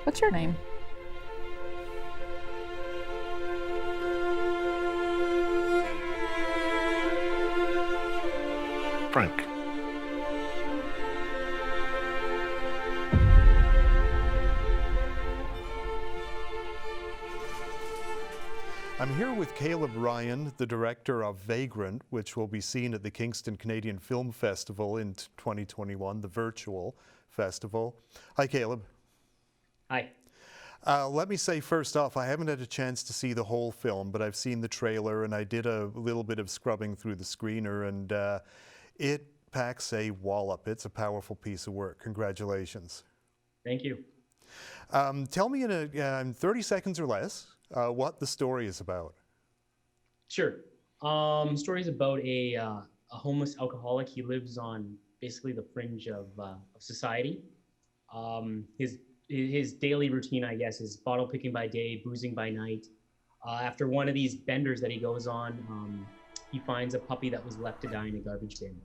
What's your name? Frank. I'm here with Caleb Ryan, the director of Vagrant, which will be seen at the Kingston Canadian Film Festival in 2021, the virtual festival. Hi, Caleb. Hi. Let me say first off, I haven't had a chance to see the whole film, but I've seen the trailer and I did a little bit of scrubbing through the screener, and it packs a wallop. It's a powerful piece of work. Congratulations. Thank you. Tell me in 30 seconds or less what the story is about. Sure. Story is about a homeless alcoholic. He lives on basically the fringe of society. His daily routine, I guess, is bottle picking by day, boozing by night. After one of these benders that he goes on, he finds a puppy that was left to die in a garbage bin,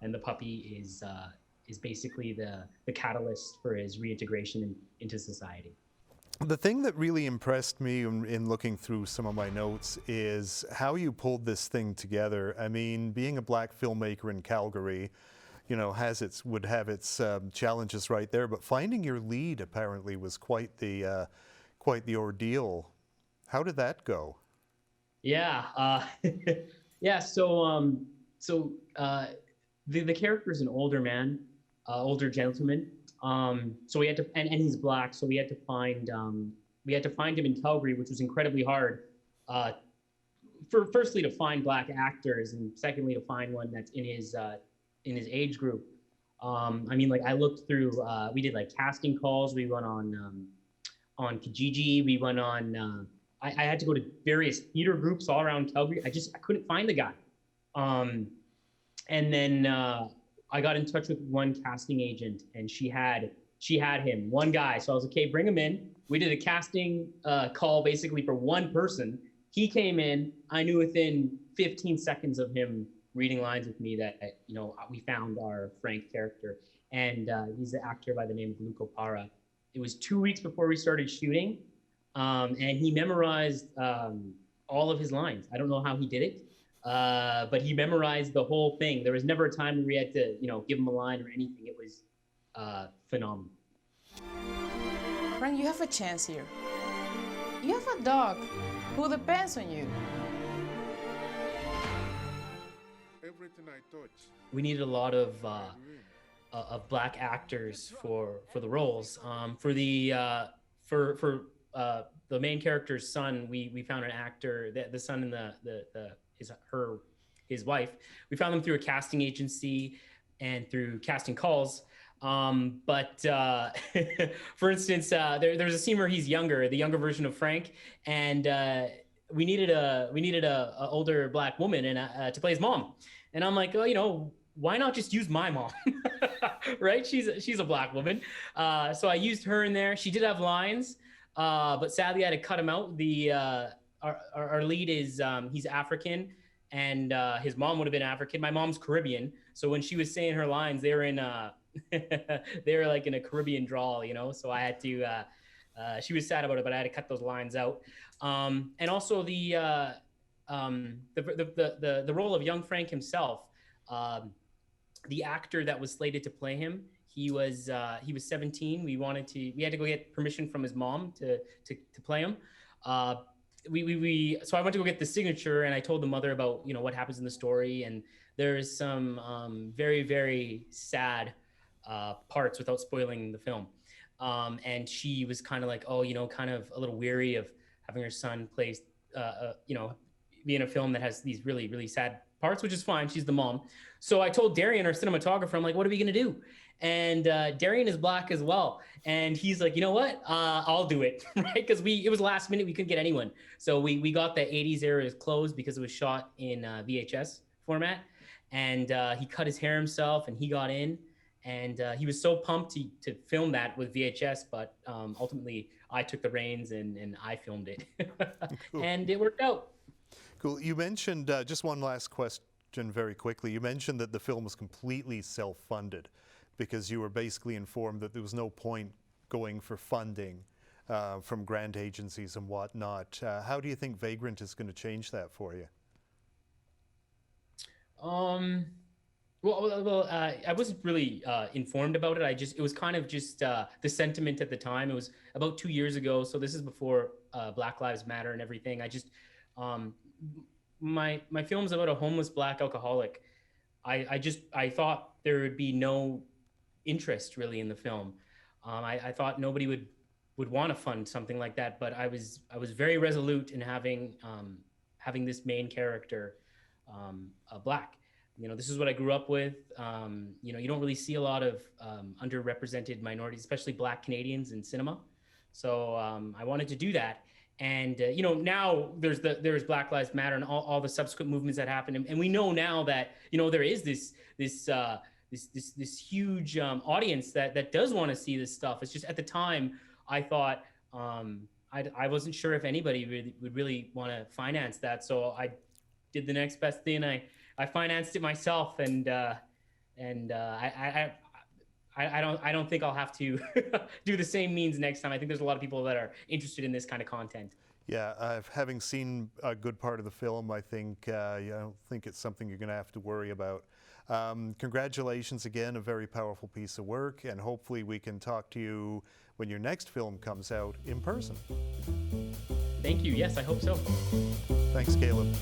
and the puppy is basically the catalyst for his reintegration into society. The thing that really impressed me in looking through some of my notes is how you pulled this thing together. I mean, being a black filmmaker in Calgary, you know, would have its challenges right there. But finding your lead apparently was quite the ordeal. How did that go? Yeah, yeah. So the character is an older man, older gentleman. So we had to, and he's black, so we had to find him in Calgary, which was incredibly hard. Firstly, to find black actors, and secondly, to find one that's in his age group. I mean, like I looked through. We did like casting calls. We went on Cogeco. We went on. I had to go to various theater groups all around Calgary. I couldn't find the guy. And then I got in touch with one casting agent, and she had him, one guy. So I was like, okay, bring him in. We did a casting call basically for one person. He came in. I knew within 15 seconds of him reading lines with me that, you know, we found our Frank character, and he's an actor by the name of Oparah. It was 2 weeks before we started shooting, and he memorized all of his lines. I don't know how he did it. But he memorized the whole thing. There was never a time where we had to, you know, give him a line or anything. It was phenomenal. Frank, you have a chance here. You have a dog who depends on you. Everything I touch. We needed a lot of black actors for the roles. For the main character's son, we found an actor. The son and his wife. We found them through a casting agency and through casting calls. But for instance, there's a scene where he's younger, the younger version of Frank, and we needed a older black woman and to play his mom. And I'm like, oh, you know, why not just use my mom? Right? She's a black woman. So I used her in there. She did have lines, but sadly I had to cut him out. Our lead is he's African, and his mom would have been African. My mom's Caribbean, so when she was saying her lines, they were like in a Caribbean drawl, you know. So I had to. She was sad about it, but I had to cut those lines out. And also the role of young Frank himself, the actor that was slated to play him, he was 17. We had to go get permission from his mom to play him. So I went to go get the signature, and I told the mother about, you know, what happens in the story, and there's some very, very sad parts without spoiling the film. And she was kind of like, oh, you know, kind of a little weary of having her son play, you know, be in a film that has these really, really sad parts, which is fine. She's the mom. So I told Darian, our cinematographer, I'm like, what are we gonna do? And Darian is black as well. And he's like, you know what? I'll do it, right? Because it was last minute, we couldn't get anyone. So we got the 80s era closed because it was shot in VHS format. And he cut his hair himself, and he got in. And he was so pumped to film that with VHS, but ultimately I took the reins and I filmed it. Cool. And it worked out. Cool. You mentioned, just one last question very quickly. You mentioned that the film was completely self-funded because you were basically informed that there was no point going for funding from grant agencies and whatnot. How do you think Vagrant is going to change that for you? I wasn't really informed about it. It was kind of just the sentiment at the time. It was about 2 years ago, so this is before Black Lives Matter and everything. My film's about a homeless Black alcoholic. I thought there would be no interest really in the film. I thought nobody would want to fund something like that, but I was very resolute in having this main character Black. You know, this is what I grew up with. You know, you don't really see a lot of underrepresented minorities, especially Black Canadians in cinema. So I wanted to do that. And you know, now there's Black Lives Matter and all the subsequent movements that happen, and we know now that, you know, there is this huge audience that does want to see this stuff. It's just at the time I thought I wasn't sure if anybody would really want to finance that, so I did the next best thing. I financed it myself, and I don't think I'll have to do the same means next time. I think there's a lot of people that are interested in this kind of content. Yeah, having seen a good part of the film, I think I don't think it's something you're going to have to worry about. Congratulations again, a very powerful piece of work, and hopefully we can talk to you when your next film comes out in person. Thank you. Yes, I hope so. Thanks, Caleb.